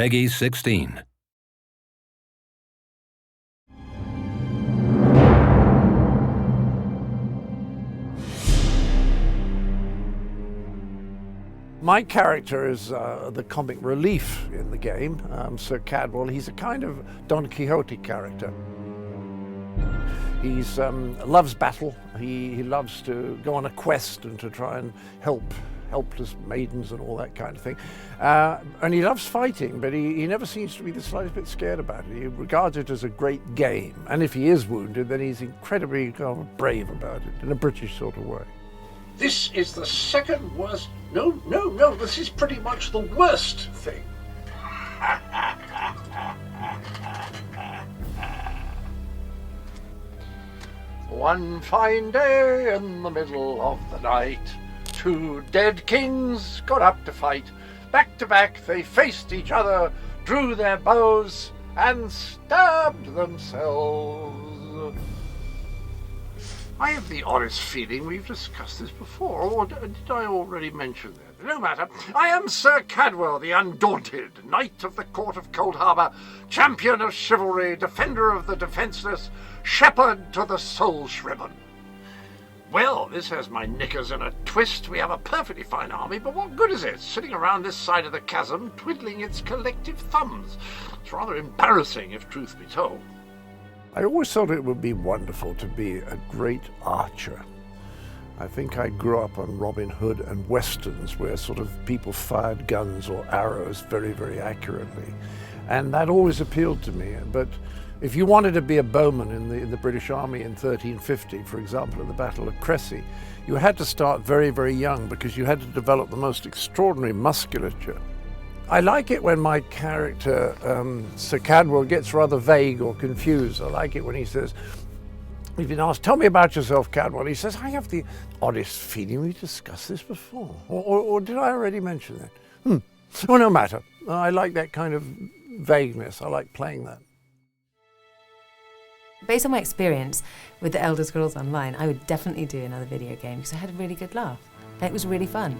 Peggy 16. My character is the comic relief in the game, Sir Cadwell. He's a kind of Don Quixote character. He loves battle. He loves to go on a quest and to try and help helpless maidens and all that kind of thing. And he loves fighting, but he never seems to be the slightest bit scared about it. He regards it as a great game. And if he is wounded, then he's incredibly brave about it, in a British sort of way. This is the second worst. No, this is pretty much the worst thing. One fine day in the middle of the night, two dead kings got up to fight. Back to back they faced each other, drew their bows, and stabbed themselves. I have the honest feeling we've discussed this before, or did I already mention that? No matter. I am Sir Cadwell, the Undaunted, Knight of the Court of Cold Harbour, champion of chivalry, defender of the defenceless, shepherd to the soul-shriven. Well, this has my knickers in a twist. We have a perfectly fine army, but what good is it, sitting around this side of the chasm, twiddling its collective thumbs? It's rather embarrassing, if truth be told. I always thought it would be wonderful to be a great archer. I think I grew up on Robin Hood and westerns where sort of people fired guns or arrows very, very accurately. And that always appealed to me. But if you wanted to be a bowman in the British Army in 1350, for example, at the Battle of Crecy, you had to start very, very young because you had to develop the most extraordinary musculature. I like it when my character, Sir Cadwell, gets rather vague or confused. I like it when he says, we've been asked, tell me about yourself, Cadwell. He says, I have the oddest feeling we discussed this before. Or did I already mention that? Oh, no matter. I like that kind of vagueness. I like playing that. Based on my experience with the Elder Scrolls Online, I would definitely do another video game because I had a really good laugh. It was really fun.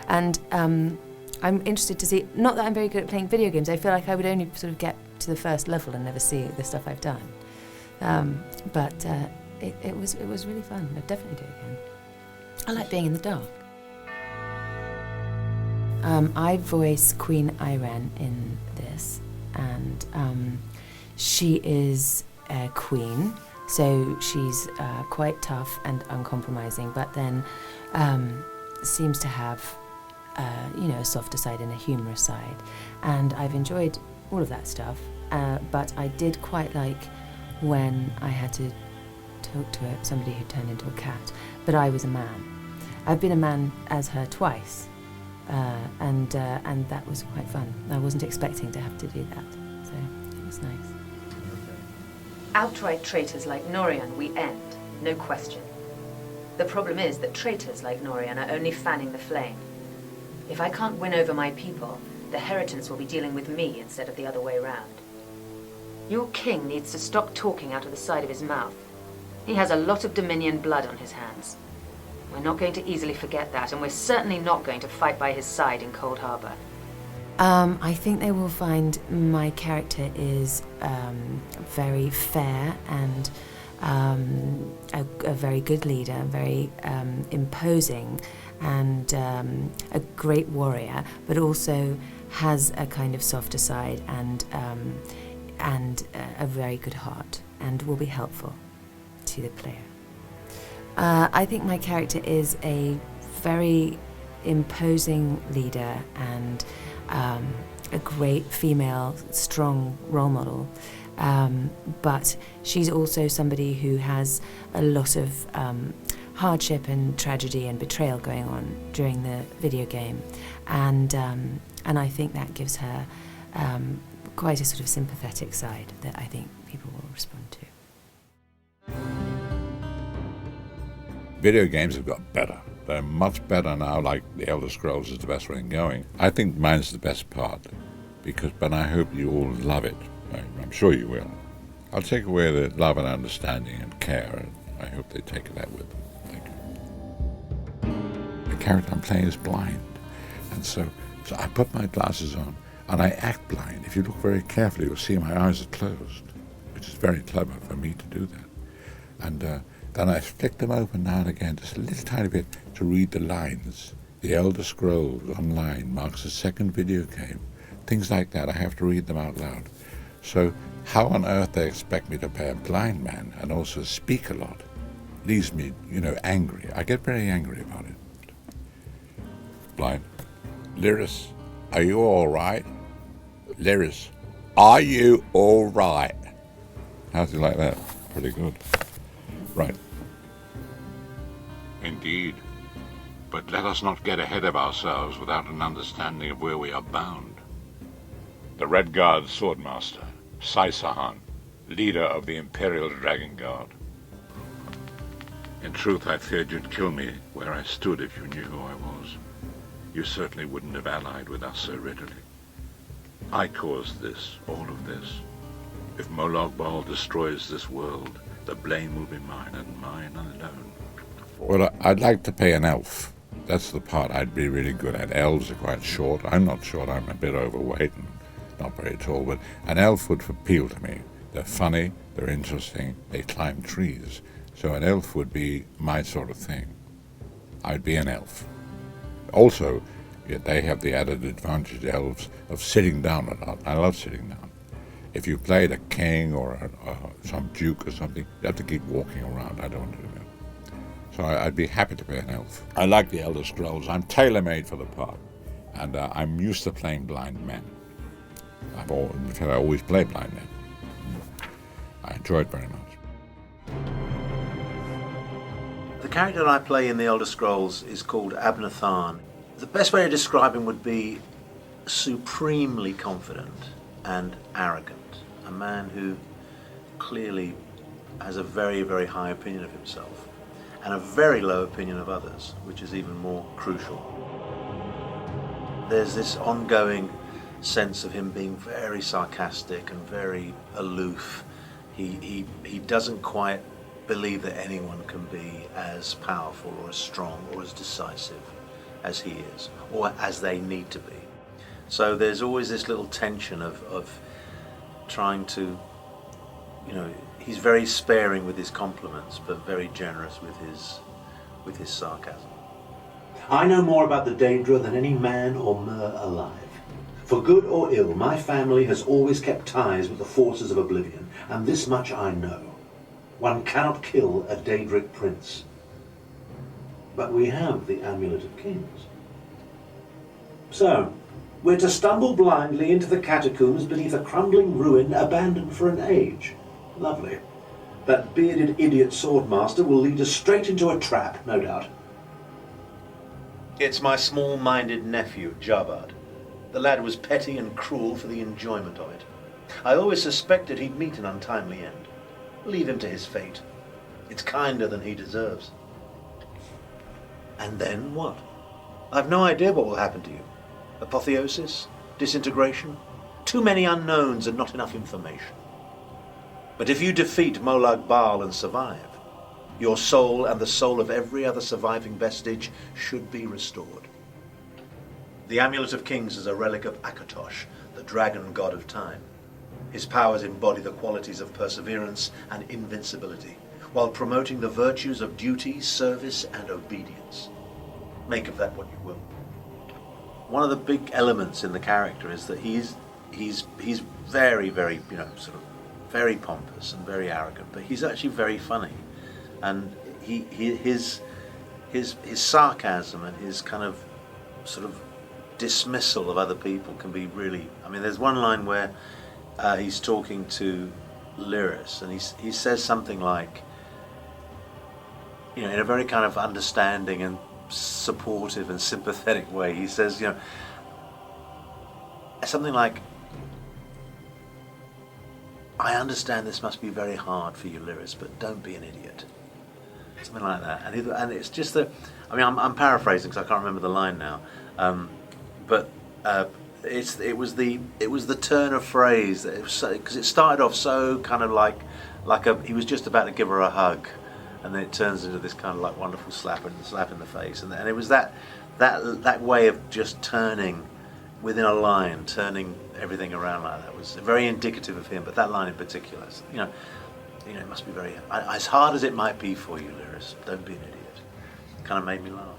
And I'm interested to see, not that I'm very good at playing video games, I feel like I would only sort of get to the first level and never see the stuff I've done. But it was really fun. I'd definitely do it again. I like being in the dark. I voice Queen Iren in this, and she is a queen, so she's quite tough and uncompromising, but then seems to have a softer side and a humorous side. And I've enjoyed all of that stuff, but I did quite like when I had to talk to somebody who turned into a cat, but I was a man. I've been a man as her twice, and that was quite fun. I wasn't expecting to have to do that, so it was nice. Outright traitors like Norian we end, no question. The problem is that traitors like Norian are only fanning the flame. If I can't win over my people, the Heritants will be dealing with me instead of the other way round. Your king needs to stop talking out of the side of his mouth. He has a lot of Dominion blood on his hands. We're not going to easily forget that, and we're certainly not going to fight by his side in Cold Harbour. I think they will find my character is very fair and a very good leader, very imposing, and a great warrior, but also has a kind of softer side and a very good heart, and will be helpful to the player. I think my character is a very imposing leader and a great female, strong role model, but she's also somebody who has a lot of hardship and tragedy and betrayal going on during the video game, and I think that gives her quite a sort of sympathetic side that I think people will respond to. Video games have got better. They're much better now, like The Elder Scrolls is the best one going. I think mine's the best part, but I hope you all love it. I'm sure you will. I'll take away the love and understanding and care, and I hope they take that with them. Thank you. The character I'm playing is blind, and so I put my glasses on, And I act blind. If you look very carefully, you'll see my eyes are closed, which is very clever for me to do that. And then I flick them open now and again, just a little tiny bit, to read the lines. The Elder Scrolls Online marks the second video game. Things like that, I have to read them out loud. So how on earth they expect me to play a blind man and also speak a lot leaves me, angry. I get very angry about it. Blind. Lyris, are you all right? Lyris, are you all right? How's it like that? Pretty good. Right. Indeed. But let us not get ahead of ourselves without an understanding of where we are bound. The Red Guard Swordmaster, Saisahan, leader of the Imperial Dragon Guard. In truth, I feared you'd kill me where I stood if you knew who I was. You certainly wouldn't have allied with us so readily. I caused this, all of this. If Molag Bal destroys this world, the blame will be mine and mine alone. Well, I'd like to play an elf. That's the part I'd be really good at. Elves are quite short. I'm not short, I'm a bit overweight and not very tall, but an elf would appeal to me. They're funny, they're interesting, they climb trees. So an elf would be my sort of thing. I'd be an elf. Also, they have the added advantage, elves, of sitting down a lot. I love sitting down. If you played a king or some duke or something, you have to keep walking around. I don't want to do that. So I'd be happy to play an elf. I like the Elder Scrolls. I'm tailor-made for the part. And I'm used to playing blind men. I always play blind men. I enjoy it very much. The character that I play in the Elder Scrolls is called Abnathan. The best way to describe him would be supremely confident and arrogant. A man who clearly has a very, very high opinion of himself and a very low opinion of others, which is even more crucial. There's this ongoing sense of him being very sarcastic and very aloof. He doesn't quite believe that anyone can be as powerful or as strong or as decisive as he is, or as they need to be. So there's always this little tension of trying to, he's very sparing with his compliments, but very generous with his sarcasm. I know more about the Daedra than any man or mer alive. For good or ill, my family has always kept ties with the forces of oblivion, and this much I know. One cannot kill a Daedric prince. But we have the Amulet of Kings. So, we're to stumble blindly into the catacombs beneath a crumbling ruin abandoned for an age. Lovely. That bearded idiot swordmaster will lead us straight into a trap, no doubt. It's my small-minded nephew, Jabad. The lad was petty and cruel for the enjoyment of it. I always suspected he'd meet an untimely end. Leave him to his fate. It's kinder than he deserves. And then what? I've no idea what will happen to you. Apotheosis? Disintegration? Too many unknowns and not enough information. But if you defeat Molag Bal and survive, your soul and the soul of every other surviving vestige should be restored. The Amulet of Kings is a relic of Akatosh, the dragon god of time. His powers embody the qualities of perseverance and invincibility, while promoting the virtues of duty, service, and obedience. Make of that what you will. One of the big elements in the character is that he's very, very, sort of very pompous and very arrogant, but he's actually very funny, and his sarcasm and his kind of sort of dismissal of other people can be really. I mean, there's one line where he's talking to Lyris, and he says something like, in a very kind of understanding and supportive and sympathetic way, he says, something like, I understand this must be very hard for you, Lyris, but don't be an idiot. Something like that. And it's just that, I'm paraphrasing because I can't remember the line now, but it was the turn of phrase that because it started off so kind of like he was just about to give her a hug, and then it turns into this kind of like wonderful slap in the face, and it was that way of just turning within a line, turning everything around like that was very indicative of him. But that line in particular, it must be very, as hard as it might be for you, Lyris, don't be an idiot. Kind of made me laugh.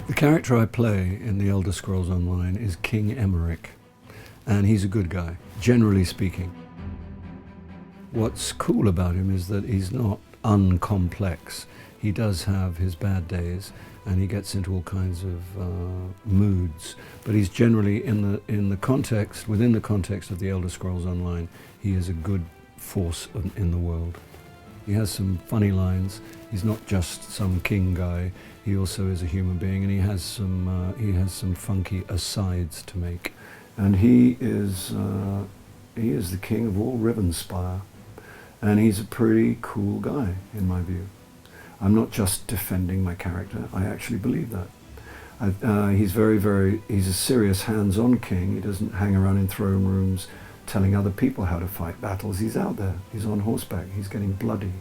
The character I play in the Elder Scrolls Online is King Emeric, and he's a good guy, generally speaking. What's cool about him is that he's not uncomplex. He does have his bad days, and he gets into all kinds of moods. But he's generally within the context of the Elder Scrolls Online, he is a good force in the world. He has some funny lines. He's not just some king guy. He also is a human being, and he has some funky asides to make. And he is the king of all Rivenspire, and he's a pretty cool guy in my view. I'm not just defending my character, I actually believe that. He's he's a serious hands-on king. He doesn't hang around in throne rooms telling other people how to fight battles. He's out there, he's on horseback, he's getting bloody.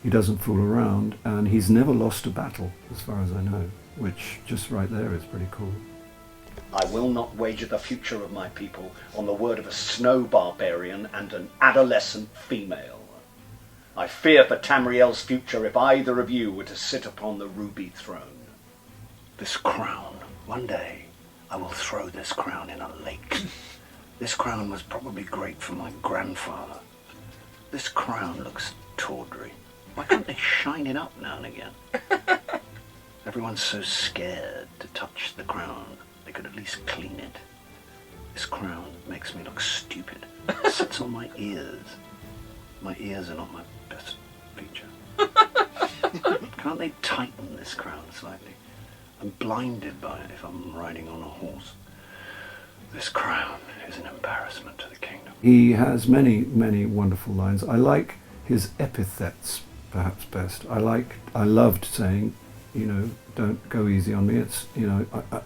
He doesn't fool around, and he's never lost a battle, as far as I know, which just right there is pretty cool. I will not wager the future of my people on the word of a snow barbarian and an adolescent female. I fear for Tamriel's future if either of you were to sit upon the ruby throne. This crown, one day, I will throw this crown in a lake. This crown was probably great for my grandfather. This crown looks tawdry. Why can't they shine it up now and again? Everyone's so scared to touch the crown. They could at least clean it. This crown makes me look stupid. It sits on my ears. My ears are not my best feature. Can't they tighten this crown slightly? I'm blinded by it if I'm riding on a horse. This crown is an embarrassment to the kingdom. He has many, many wonderful lines. I like his epithets perhaps best. I loved saying, don't go easy on me. It's,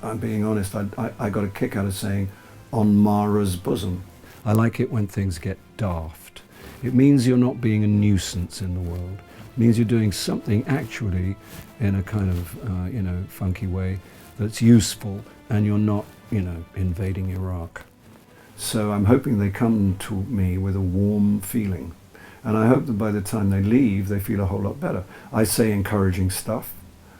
I'm being honest. I got a kick out of saying, on Mara's bosom. I like it when things get daft. It means you're not being a nuisance in the world. It means you're doing something actually in a kind of, funky way that's useful, and you're not, invading Iraq. So I'm hoping they come to me with a warm feeling. And I hope that by the time they leave, they feel a whole lot better. I say encouraging stuff.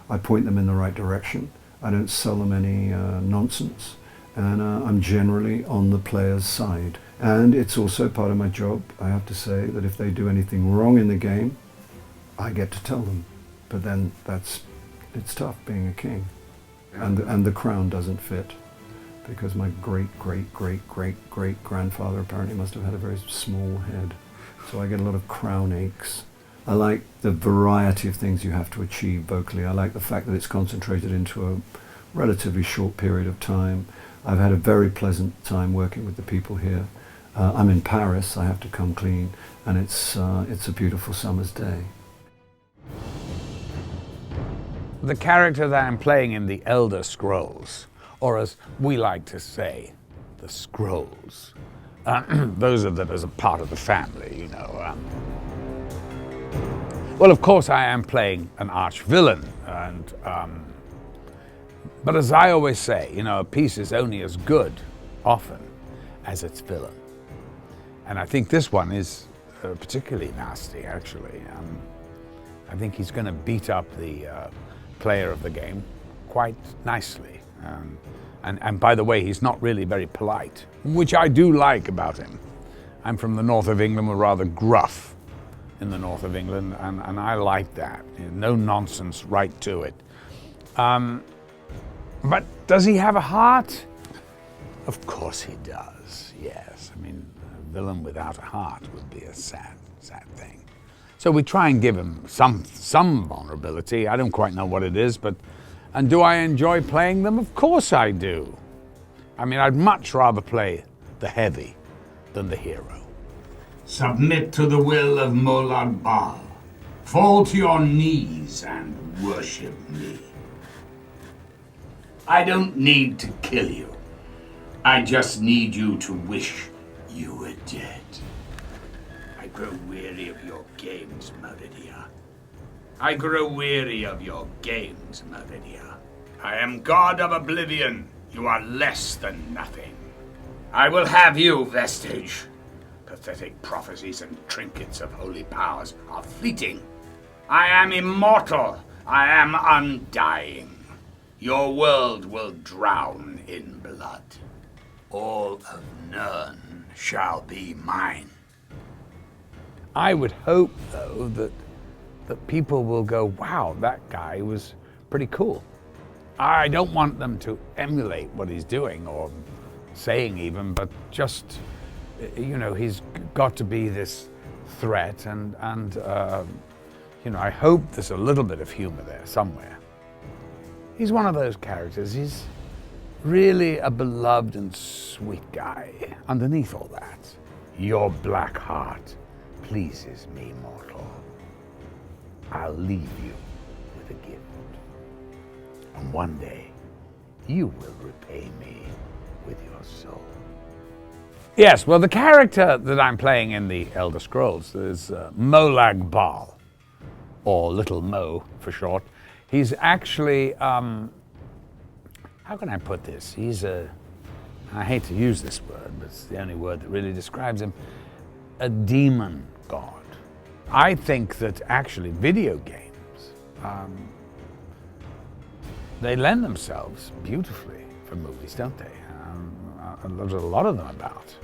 I point them in the right direction. I don't sell them any nonsense. And I'm generally on the player's side. And it's also part of my job, I have to say, that if they do anything wrong in the game, I get to tell them. But then it's tough being a king. And the crown doesn't fit, because my great-great-great-great-great-grandfather apparently must have had a very small head. So I get a lot of crown aches. I like the variety of things you have to achieve vocally. I like the fact that it's concentrated into a relatively short period of time. I've had a very pleasant time working with the people here. I'm in Paris, I have to come clean, and it's a beautiful summer's day. The character that I'm playing in the Elder Scrolls, or as we like to say, the Scrolls. Those are that as a part of the family, Well, of course, I am playing an arch-villain, but as I always say, a piece is only as good, often, as its villain. And I think this one is particularly nasty, actually. I think he's going to beat up the player of the game quite nicely. And by the way, he's not really very polite, which I do like about him. I'm from the north of England. We're rather gruff in the north of England, and I like that. No nonsense, right to it. But does he have a heart? Of course he does, yes. I mean, a villain without a heart would be a sad, sad thing. So we try and give him some vulnerability. I don't quite know what it is, and do I enjoy playing them? Of course I do. I mean, I'd much rather play the heavy than the hero. Submit to the will of Molag Bal. Fall to your knees and worship me. I don't need to kill you. I just need you to wish you were dead. I grow weary of your games, Meridia. I grow weary of your games, Meridia. I am God of Oblivion. You are less than nothing. I will have you, Vestige. Pathetic prophecies and trinkets of holy powers are fleeting. I am immortal. I am undying. Your world will drown in blood. All of Nirn shall be mine. I would hope, though, that people will go, wow, that guy was pretty cool. I don't want them to emulate what he's doing or saying even, but just, you know, he's got to be this threat and you know, I hope there's a little bit of humor there somewhere. He's one of those characters. He's really a beloved and sweet guy underneath all that. Your black heart pleases me, mortal. I'll leave you with a gift. And one day, you will repay me with your soul. Yes, well, the character that I'm playing in the Elder Scrolls is Molag Bal, or Little Mo for short. He's actually, how can I put this? He's I hate to use this word, but it's the only word that really describes him, a demon god. I think that actually video games, they lend themselves beautifully for movies, don't they? There's a lot of them about.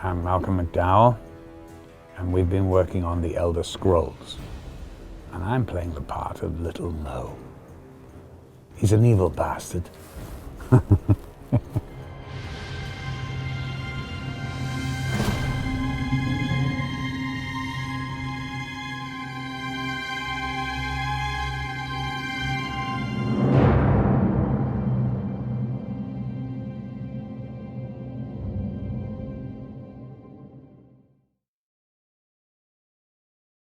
I'm Malcolm McDowell, and we've been working on the Elder Scrolls, and I'm playing the part of Little Mo. He's an evil bastard.